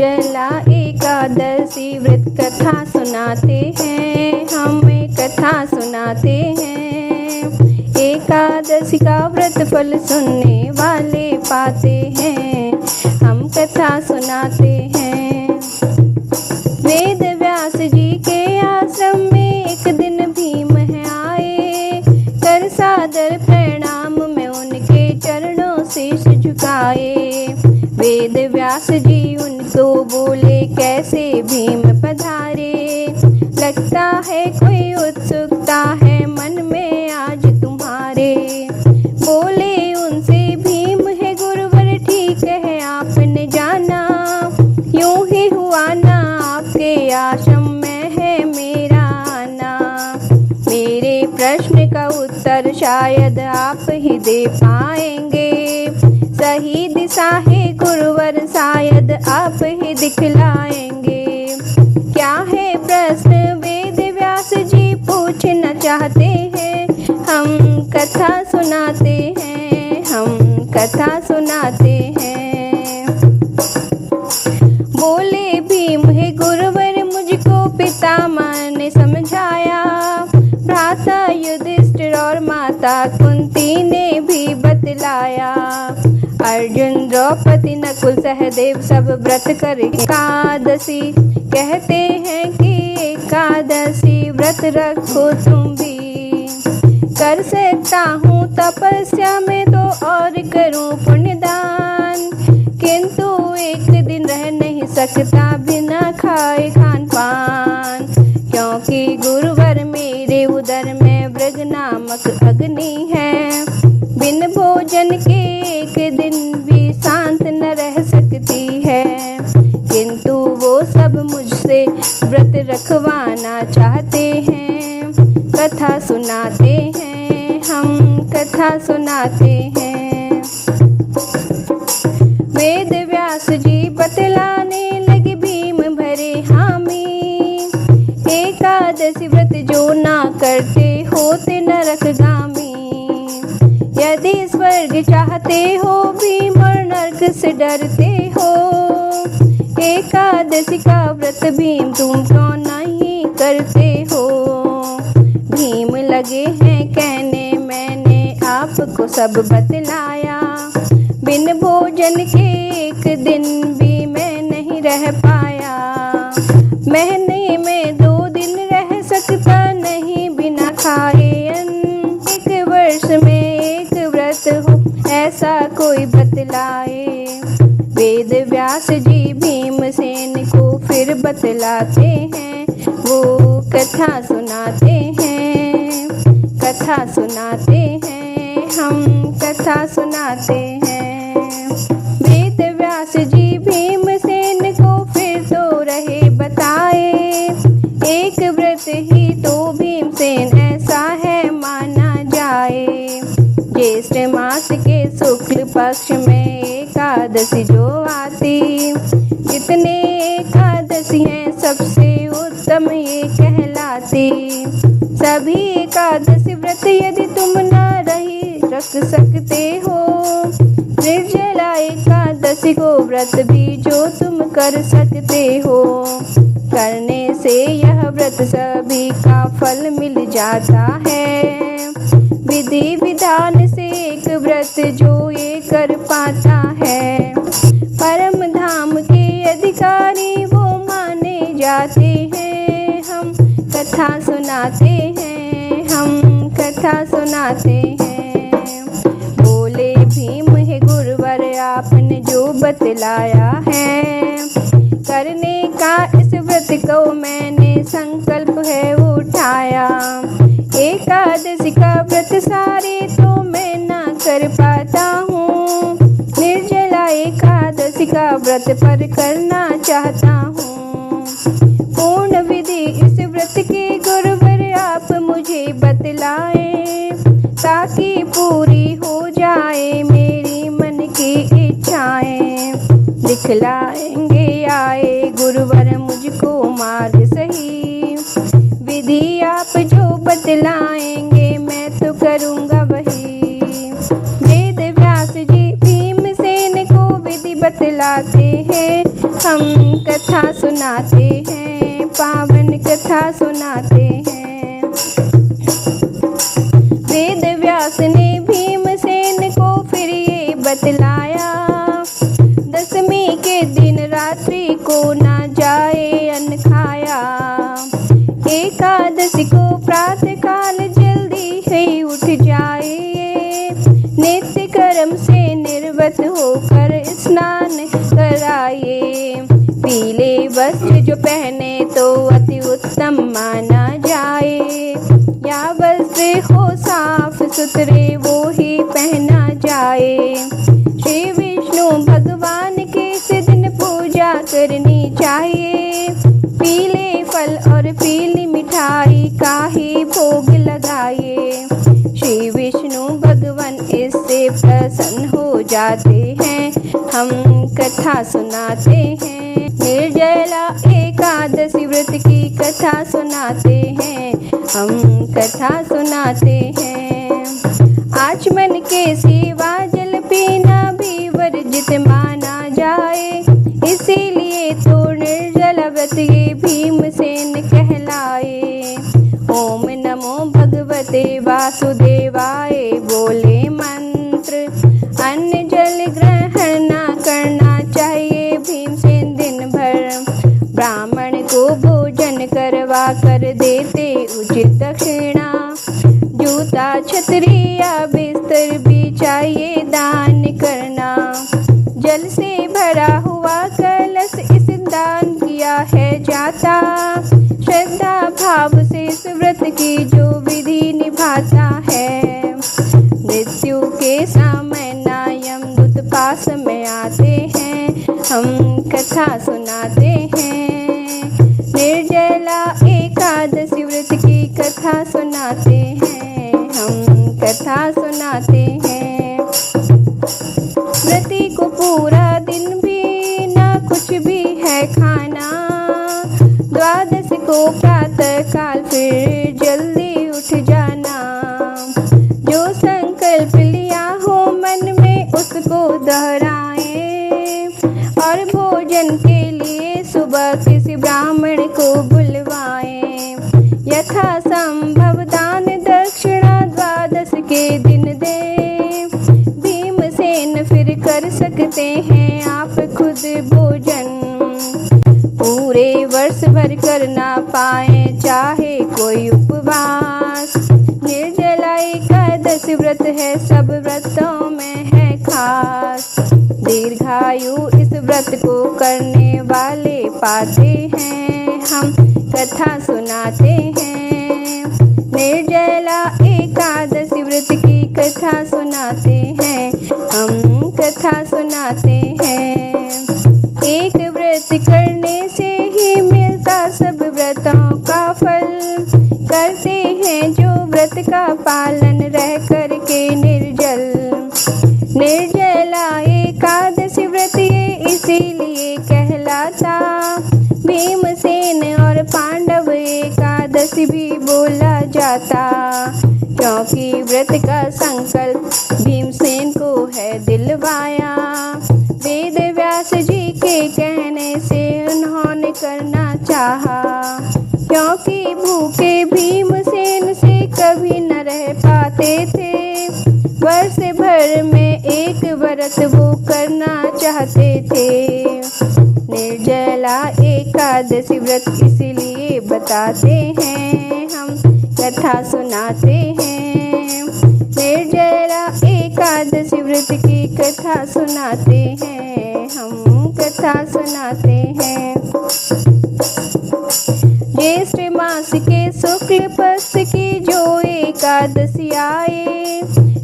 निर्जला एकादशी व्रत कथा सुनाते हैं, हमें कथा सुनाते हैं। एकादशी का व्रत फल सुनने वाले पाते हैं, हम कथा सुनाते हैं। वेद व्यास जी के आश्रम में एक दिन भीम है आए, कर सादर प्रणाम में उनके चरणों शीश झुकाए। वेद व्यास जी उनको बोले, कैसे भीम पधारे, लगता है कोई उत्सुकता है मन में आज तुम्हारे। बोले उनसे भीम, है गुरुवर ठीक है आपने जाना, यूं ही हुआ ना आपके आश्रम में है मेरा आना। मेरे प्रश्न का उत्तर शायद आप ही दे पाएंगे, सही दिशा है गुरुवर शायद आप ही दिखलाएंगे। क्या है प्रश्न वेद व्यास जी पूछना चाहते हैं, हम कथा सुनाते हैं, हम कथा सुनाते हैं। बोले भीम, है गुरुवर मुझको पितामह ने समझाया, भ्राता युधिष्ठिर और माता कुंती ने भी बतलाया। अर्जुन द्रौपदी नकुल सहदेव सब व्रत कर एकादशी, कहते हैं कि एकादशी व्रत रखो तुम भी। कर सकता हूँ तपस्या में तो और करूँ पुण्यदान, किंतु एक दिन रह नहीं सकता बिना खाए खान पान। क्योंकि गुरुवर मेरे उदर में मृग नामक अग्नि है, बिन भोजन के एक दिन भी शांत न रह सकती है। किंतु वो सब मुझसे व्रत रखवाना चाहते हैं, कथा सुनाते हैं, हम कथा सुनाते हैं। वेद व्यास जी बतलाने लगे भीम भरे हामी, एकादशी व्रत जो ना करते होते नरकगामी। यदि स्वर्ग चाहते हो भीम और नरक से डरते हो, एकादशी का व्रत भीम तुम क्यों नहीं करते हो। भीम लगे हैं कहने मैंने आपको सब बतलाया, बिन भोजन के एक दिन भी मैं नहीं रह पाया। महीने में 2 दिन रह सकता नहीं बिना खाए अन्न, एक वर्ष में एक व्रत हो ऐसा कोई बतलाए। वेद व्यास जी भीमसेन को फिर बतलाते हैं, वो कथा सुनाते हैं, कथा सुनाते हैं, हम कथा सुनाते हैं। वेद व्यास जी भीमसेन को फिर तो रहे बताए, एक व्रत ही तो भीमसेन ऐसा है माना जाए। ज्येष्ठ मास के शुक्ल पक्ष में एकादशी जो आती, जितने एकादशी हैं सबसे उत्तम ये कहलाती। सभी एकादशी व्रत यदि तुम ना रख सकते हो, निर्जला एकादशी को व्रत भी जो तुम कर सकते हो। करने से यह व्रत सभी का फल मिल जाता है, विधि विधान से एक व्रत जो ये कर पाता है। परम धाम के अधिकारी वो माने जाते हैं, हम कथा सुनाते हैं, हम कथा सुनाते हैं। बोले भीम, है गुरुवर आपने जो बतलाया है, करने का इस व्रत को मैंने संकल्प है उठाया। एकादशी का व्रत सारे तो मैं ना कर पाता हूँ, निर्जला एकादशी का व्रत पर करना चाहता हूँ। पूर्ण विधि इस व्रत के गुरुवर आप मुझे बतलाए, ताकि पूरी हो जाए मेरी मन की इच्छाएं। दिखलाएंगे आए गुरुवर मुझको मार्ग सही, विधि आप जो बतलाएंगे मैं तो करूँगा वही। वेद व्यास जी भीमसेन को विधि बतलाते हैं, हम कथा सुनाते हैं, पावन कथा सुनाते हैं। वेद व्यास ने भीमसेन को फिर ये बतलाया, दशमी के दिन रात्रि को ना जाए अन्न खाया। एकादशी को प्रातः काल जल्दी ही उठ जाए, नित्य कर्म से निर्वत होकर स्नान कराए। पीले वस्त्र जो पहने तो अति उत्तम माना जाए, या वस्त्र हो साफ सुथरे वो ही पहना जाए। श्री विष्णु भगवान के इस दिन पूजा करनी चाहिए, पीले फल और पीली मिठाई का ही भोग लगाए। श्री विष्णु भगवान इससे प्रसन्न हो जाते हैं, हम कथा सुनाते हैं। निर्जला एकादशी व्रत की कथा सुनाते हैं, हम कथा सुनाते हैं। आचमन के सिवा जल पीना भी वर्जित माना जाए, इसीलिए तो निर्जला व्रत ये भीमसेन कहलाए। ओम नमो भगवते वासुदेवाय बोले मंत्र, अन्न जल ग्रहण ना करना चाहिए भीमसेन दिन भर। ब्राह्मण को भोजन करवा कर देते उचित दक्षिणा, जूता छतरी या बिस्तर भी चाहिए दान करना। जल से भरा हुआ कलश इस दान किया है जाता, श्रद्धा भाव से इस व्रत की जो विधि निभाता है। मृत्यु के समय ना यमदूत पास में आते हैं, हम कथा सुनाते हैं। निर्जला एकादशी व्रत की कथा सुनाते हैं, हम कथा सुनाते हैं। व्रती को पूरा दिन भी ना कुछ भी है खाना, द्वादश को प्रातः काल फिर जल्दी उठ जाना। जो संकल्प लिया हो मन में उसको दोहराए, और भोजन के लिए सुबह किसी ब्राह्मण को बुलवाएं। यथा संभव दान दक्षिणा द्वादश के दिन दे, भीमसेन फिर कर सकते हैं आप खुद भोजन। पूरे वर्ष भर कर ना पाए चाहे कोई उपवास, निर्जला एकादशी व्रत है सब व्रतों में है खास। दीर्घायु इस व्रत को करने वाले पाते हैं, हम कथा सुनाते हैं। निर्जला एकादशी व्रत की कथा सुनाते हैं, हम कथा सुनाते हैं। एक व्रत करने से ही मिलता सब व्रतों का फल, करते हैं जो व्रत का पालन रह करके निर्जल। निर्जला एकादशी व्रत ये इसीलिए कहलाता, भीमसेन और पांडव एकादशी भी बोला जाता। क्योंकि व्रत का संकल्प भीमसेन को है दिलवाया, वेद व्यास जी के कहने से उन्होंने करना चाहा। क्योंकि भूखे भीमसेन से कभी न रह पाते थे, वर्ष भर में एक व्रत वो करना चाहते थे। निर्जला एकादशी व्रत इसलिए बताते हैं, हम कथा सुनाते हैं। निर्जला एकादशी व्रत की कथा सुनाते हैं, हम कथा सुनाते हैं। ज्येष्ठ मास के शुक्ल पक्ष की जो एकादशी आए,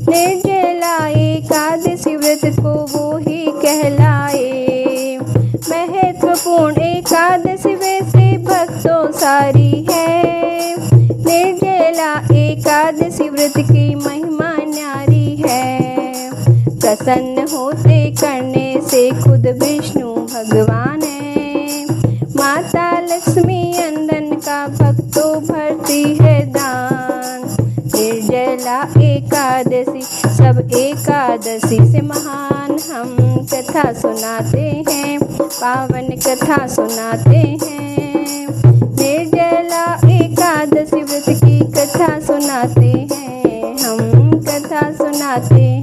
निर्जला एकादशी व्रत को वो ही कहलाए। महत्वपूर्ण एकादशी वैसे भक्तों सारी है, निर्जला एकादशी व्रत की महिमा न्यारी है। प्रसन्न होते करने से खुद विष्णु भगवान है, माता लक्ष्मी अंदन का भक्तों भरती है दान। निर्जला एकादशी सब एकादशी से महान हम कथा सुनाते हैं, पावन कथा सुनाते हैं। निर्जला एकादशी व्रत की कथा सुनाते हैं, हम कथा सुनाते हैं।